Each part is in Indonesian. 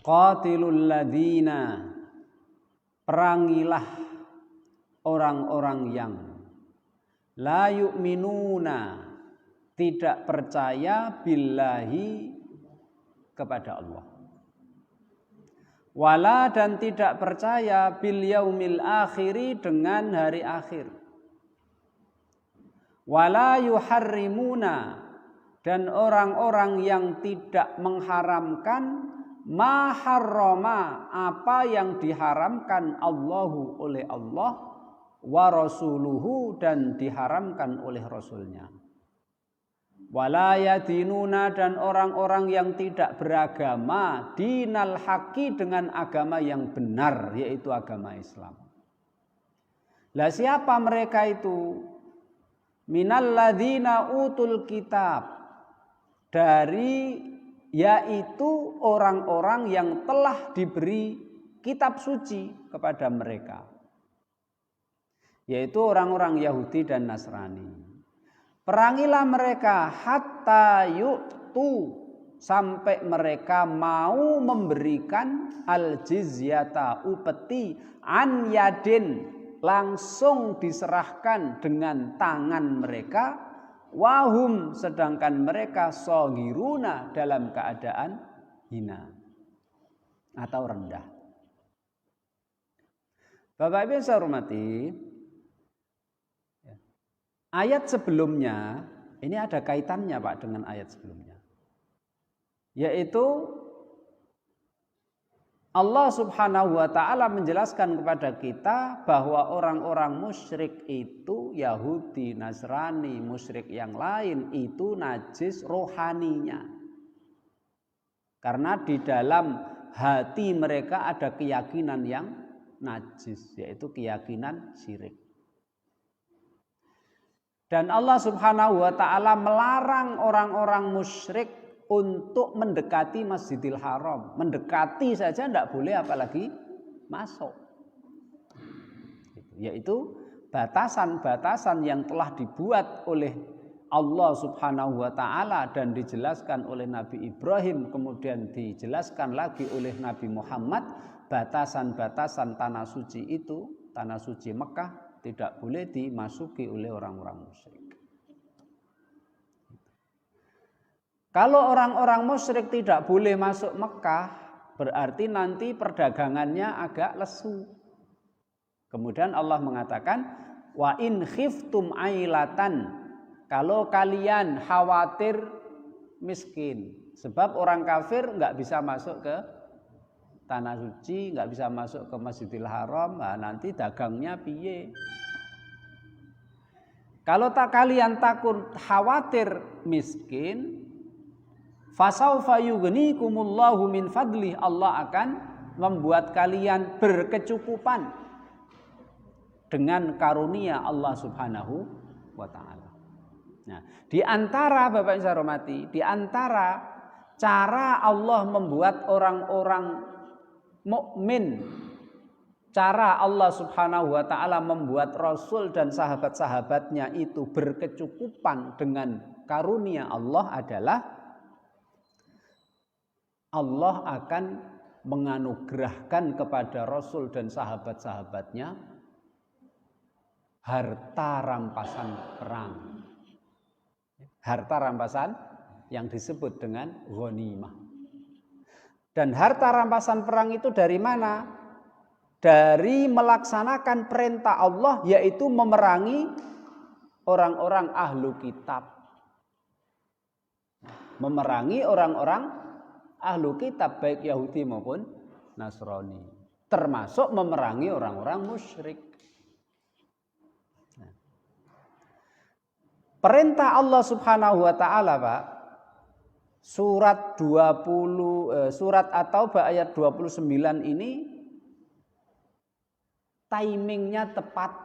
Qatilul ladzina, perangilah orang-orang yang la yu'minuna, tidak percaya billahi, kepada Allah, wala, dan tidak percaya bil yaumil akhiri, dengan hari akhir, wala yuharrimuna, dan orang-orang yang tidak mengharamkan ma harrama, apa yang diharamkan Allahu, oleh Allah, wa rasuluhu, dan diharamkan oleh Rasulnya. Wala yadinuna, dan orang-orang yang tidak beragama dinal haqi, dengan agama yang benar, yaitu agama Islam. Lah siapa mereka itu? Minal ladzina utul kitab, dari, yaitu orang-orang yang telah diberi kitab suci kepada mereka, yaitu orang-orang Yahudi dan Nasrani. Perangilah mereka hatta yu'tu, sampai mereka mau memberikan al-jizyata, upeti, an yadin, langsung diserahkan dengan tangan mereka, wahum, sedangkan mereka soghiruna, dalam keadaan hina atau rendah. Bapak Ibu yang saya hormati, ayat sebelumnya ini ada kaitannya Pak dengan ayat sebelumnya, yaitu Allah Subhanahu wa ta'ala menjelaskan kepada kita bahwa orang-orang musyrik itu, Yahudi, Nasrani, musyrik yang lain itu najis rohaninya. Karena di dalam hati mereka ada keyakinan yang najis, yaitu keyakinan syirik. Dan Allah Subhanahu wa ta'ala melarang orang-orang musyrik untuk mendekati Masjidil Haram. Mendekati saja tidak boleh, apalagi masuk. Yaitu batasan-batasan yang telah dibuat oleh Allah Subhanahu wa ta'ala dan dijelaskan oleh Nabi Ibrahim, kemudian dijelaskan lagi oleh Nabi Muhammad. Batasan-batasan tanah suci itu, tanah suci Mekah, tidak boleh dimasuki oleh orang-orang musyrik. Kalau orang-orang musyrik tidak boleh masuk Mekah, berarti nanti perdagangannya agak lesu. Kemudian Allah mengatakan, wa in khiftum ailatan, kalau kalian khawatir miskin, sebab orang kafir nggak bisa masuk ke tanah suci, nggak bisa masuk ke Masjidil Haram, nah nanti dagangnya piye? Kalau kalian takut khawatir miskin, fasaufa yughnikumullahu min fadli, Allah akan membuat kalian berkecukupan dengan karunia Allah Subhanahu wa ta'ala. Nah, di antara Bapak Ibu saya hormati, di antara cara Allah membuat orang-orang mukmin, cara Allah Subhanahu wa ta'ala membuat Rasul dan sahabat-sahabatnya itu berkecukupan dengan karunia Allah adalah Allah akan menganugerahkan kepada Rasul dan sahabat-sahabatnya harta rampasan perang. Harta rampasan yang disebut dengan ghanimah. Dan harta rampasan perang itu dari mana? Dari melaksanakan perintah Allah, yaitu memerangi orang-orang ahlu kitab. Memerangi orang-orang ahlu kitab, baik Yahudi maupun Nasrani, termasuk memerangi orang-orang musyrik. Perintah Allah Subhanahu wa ta'ala Pak, surat At-Taubah ayat 29 ini timingnya tepat.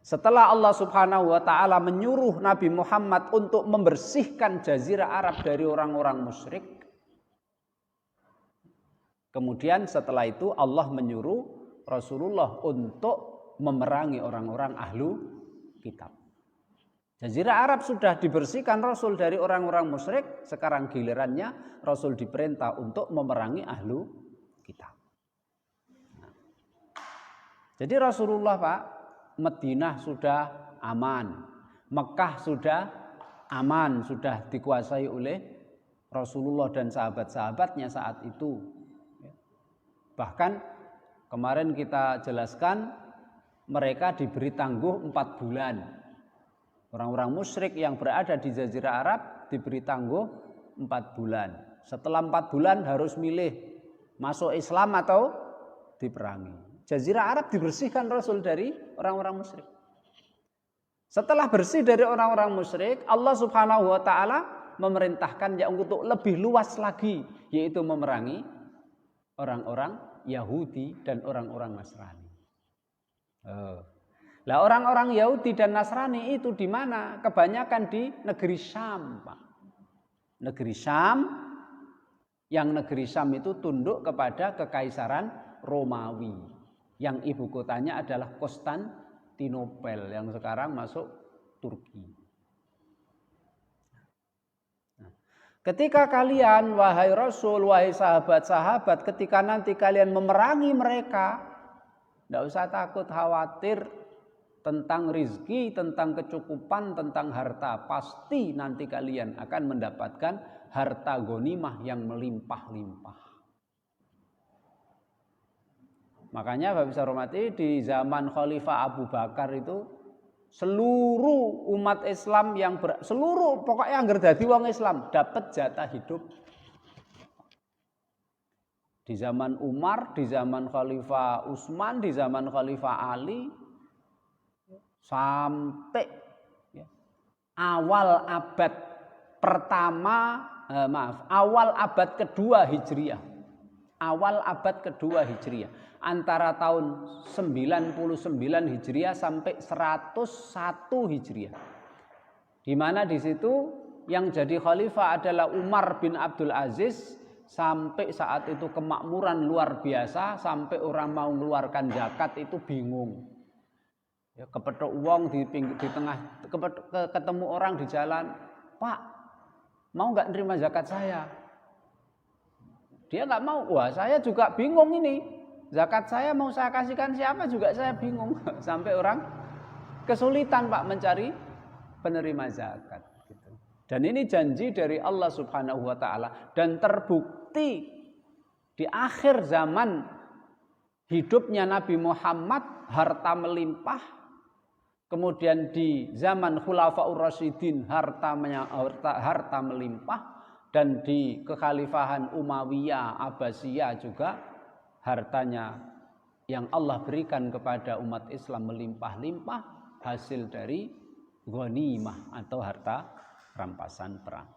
Setelah Allah Subhanahu wa ta'ala menyuruh Nabi Muhammad untuk membersihkan Jazirah Arab dari orang-orang musyrik, kemudian setelah itu Allah menyuruh Rasulullah untuk memerangi orang-orang ahlu kitab. Jazirah Arab sudah dibersihkan Rasul dari orang-orang musyrik, sekarang gilirannya Rasul diperintah untuk memerangi ahlu kitab. Jadi Rasulullah Pak, Madinah sudah aman, Mekah sudah aman, sudah dikuasai oleh Rasulullah dan sahabat-sahabatnya saat itu. Bahkan kemarin kita jelaskan mereka diberi tangguh 4 bulan. Orang-orang musyrik yang berada di Jazirah Arab diberi tangguh 4 bulan. Setelah 4 bulan harus milih masuk Islam atau diperangi. Jazirah Arab dibersihkan Rasul dari orang-orang musyrik. Setelah bersih dari orang-orang musyrik, Allah Subhanahu wa taala memerintahkan yang untuk lebih luas lagi, yaitu memerangi orang-orang Yahudi dan orang-orang Nasrani. Lah orang-orang Yahudi dan Nasrani itu di mana? Kebanyakan di negeri Syam, Pak. Negeri Syam, yang negeri Syam itu tunduk kepada kekaisaran Romawi, yang ibu kotanya adalah Konstantinopel, yang sekarang masuk Turki. Ketika kalian, wahai Rasul, wahai sahabat-sahabat, ketika nanti kalian memerangi mereka, tidak usah takut, khawatir tentang rizki, tentang kecukupan, tentang harta. Pasti nanti kalian akan mendapatkan harta ghanimah yang melimpah-limpah. Makanya Bapak bisa hormati, di zaman Khalifah Abu Bakar itu seluruh umat Islam yang seluruh pokoknya yang dadi wong Islam dapat jatah hidup. Di zaman Umar, di zaman Khalifah Utsman, di zaman Khalifah Ali, sampai awal abad pertama, awal abad kedua Hijriah. Awal abad kedua Hijriah. Antara tahun 99 Hijriah sampai 101 Hijriah. Di mana di situ yang jadi khalifah adalah Umar bin Abdul Aziz. Sampai saat itu kemakmuran luar biasa, sampai orang mau mengeluarkan zakat itu bingung. Ya, kepethuk uang di tengah, ketemu orang di jalan, Pak, mau nggak nerima zakat saya? Dia nggak mau. Wah, saya juga bingung ini. Zakat saya mau saya kasihkan siapa juga saya bingung. Sampai orang kesulitan Pak mencari penerima zakat. Gitu. Dan ini janji dari Allah Subhanahu Wa Taala dan terbukti di akhir zaman hidupnya Nabi Muhammad, harta melimpah. Kemudian di zaman Khulafaur Rasyidin harta melimpah, dan di kekhalifahan Umayyah, Abbasiyah juga hartanya yang Allah berikan kepada umat Islam melimpah-limpah hasil dari ghanimah atau harta rampasan perang.